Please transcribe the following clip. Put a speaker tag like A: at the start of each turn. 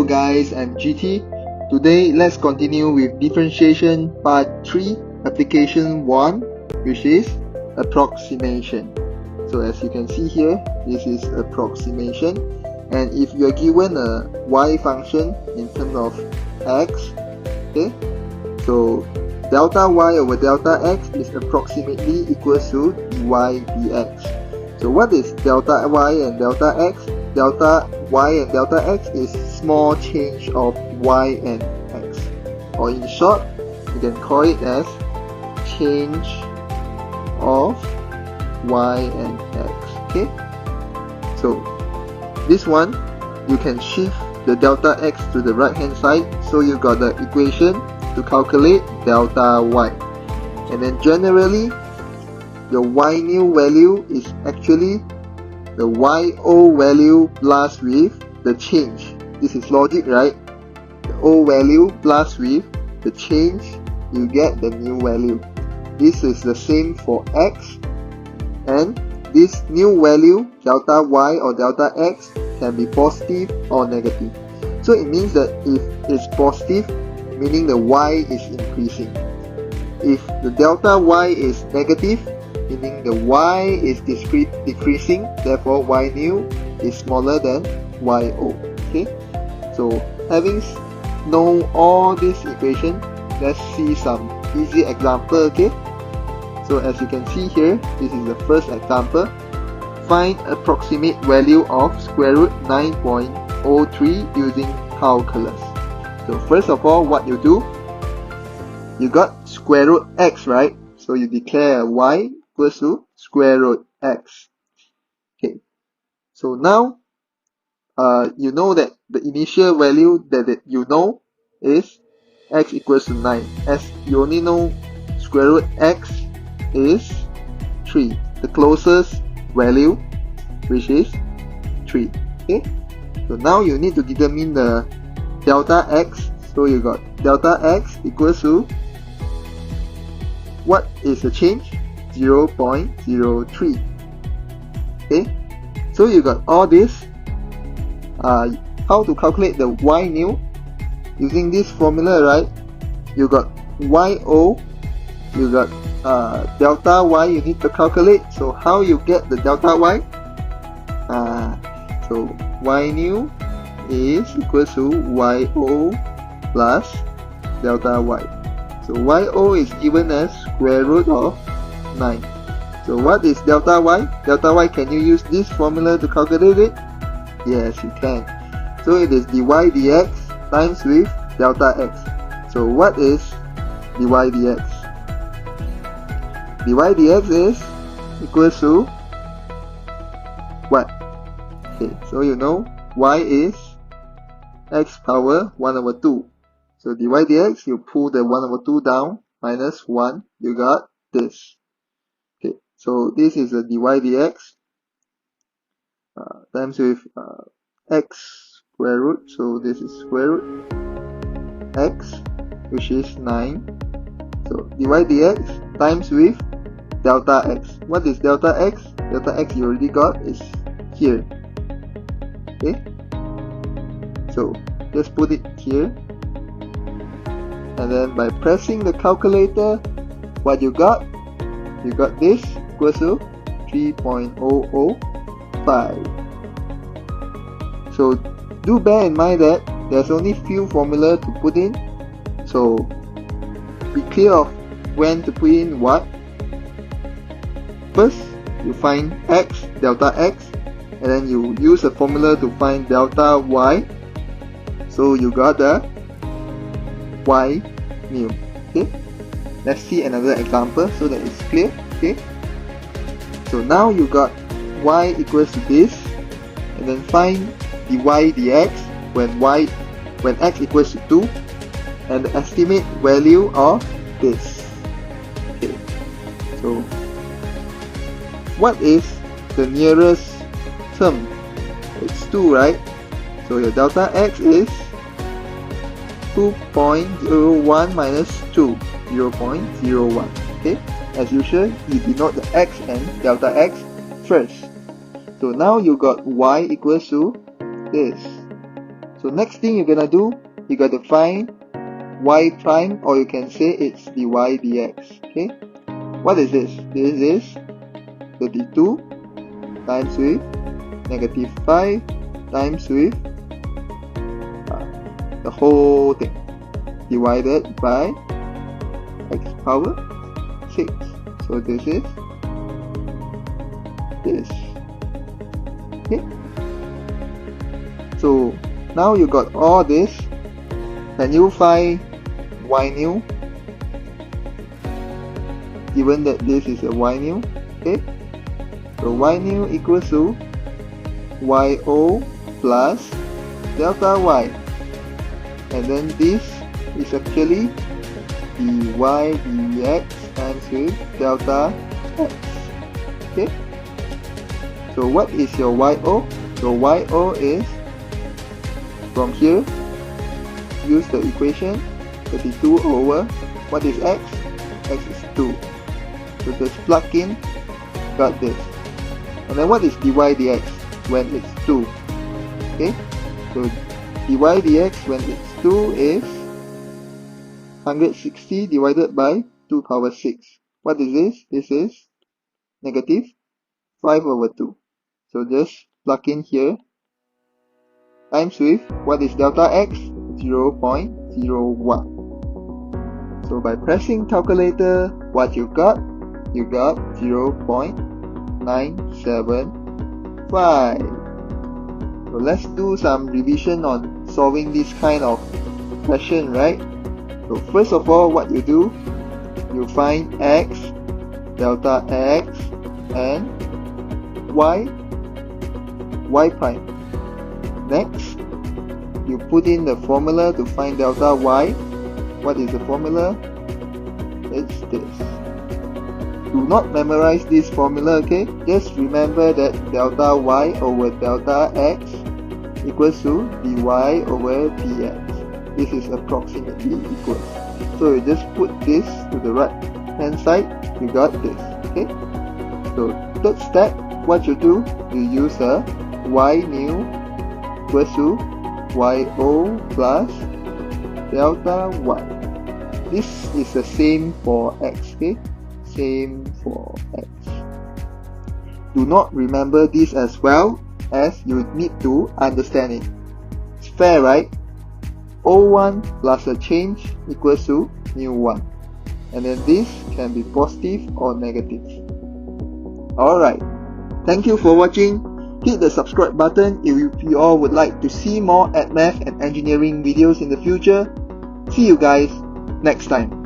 A: Hello guys, I'm GT. Today let's continue with differentiation part 3, application 1, which is approximation. So as you can see here, this is approximation, and if you are given a y function in terms of x, okay, so delta y over delta x is approximately equals to dy dx. So what is delta y and delta x? Delta y and delta x is small change of y and x, or in short you can call it as change of y and x. Okay, so this one you can shift the delta x to the right hand side, so you got the equation to calculate delta y, and then generally your y new value is actually the yo value plus with the change. This is logic, right? The o value plus with the change, you get the new value. This is the same for x, and this new value delta y or delta x can be positive or negative. So it means that if it's positive, meaning the y is increasing. If the delta y is negative, meaning the y is decreasing, therefore y new is smaller than yo. Okay, so having known all this equation, let's see some easy example. Okay, so as you can see here, this is the first example. Find approximate value of square root 9.03 using calculus. So first of all, what you do, you got square root x, right? So you declare y equals to square root x. Okay, so now you know that the initial value that you know is x equals to 9, as you only know square root x is 3, the closest value, which is 3. Okay, so now you need to determine the delta x. So you got delta x equals to, what is the change? 0.03. Okay, so you got all this. How to calculate the y new? Using this formula, right? You got yo, you got delta y you need to calculate. So how you get the delta y? So y new is equals to yo plus delta y. So yo is given as square root of 9. So what is delta y? Delta y, can you use this formula to calculate it? Yes, you can. So it is dy dx times with delta x. So what is dy dx? Dy dx is equals to what? Okay, so you know y is x power 1 over 2. So dy dx, you pull the 1 over 2 down, minus 1, you got this. Okay, so this is the dy dx times with x square root. So this is square root x, which is 9. So dy dx times with delta x. What is delta x? Delta x you already got is here. Okay, so just put it here, and then by pressing the calculator, what you got? You got this equals to 3.005. So do bear in mind that there's only few formula to put in, so be clear of when to put in what. First you find x, delta x, and then you use a formula to find delta y. So you got the y new. Okay, let's see another example so that it's clear. Okay, so now you got y equals to this, and then find dy dx when x equals to 2, and the estimate value of this. Okay, so what is the nearest term? It's 2, right? So your delta x is 2.01 minus 2, 0.01. Okay, as usual, you denote the x and delta x first. So now you got y equals to this. So next thing you're gonna do, you gotta find y prime, or you can say it's dy dx. Okay, what is this? This is 32 times with negative 5 times with the whole thing divided by x power 6. So this is this. Okay, so now you got all this. Can you find y new, given that this is a y new? Okay, so y new equals to yo plus delta y, and then this is actually dy dx times with delta x. Okay, so what is your yo? So yo is, from here, use the equation 32 over, what is x? X is 2. So just plug in, got this. And then what is dy dx when it's 2? Okay, so dy dx when it's 2 is 160 divided by 2 power 6. What is this? This is negative 5 over 2. So just plug in here, times with, what is delta x? 0.01. So by pressing calculator, what you got? You got 0.975. So let's do some revision on solving this kind of question, right? So first of all, what you do, you find x, delta x, and y prime. Next, you put in the formula to find delta y. What is the formula? It's this. Do not memorize this formula, okay? Just remember that delta y over delta x equals to dy over dx. This is approximately equal. So you just put this to the right hand side, you got this. Okay? So third step, what you do, you use a y new equals to yo plus delta y. This is the same for x, okay? Same for x. Do not remember this as well, as you need to understand it. It's fair, right? O1 plus a change equals to mu 1. And then this can be positive or negative. Alright. Thank you for watching. Hit the subscribe button if you all would like to see more math and engineering videos in the future. See you guys next time.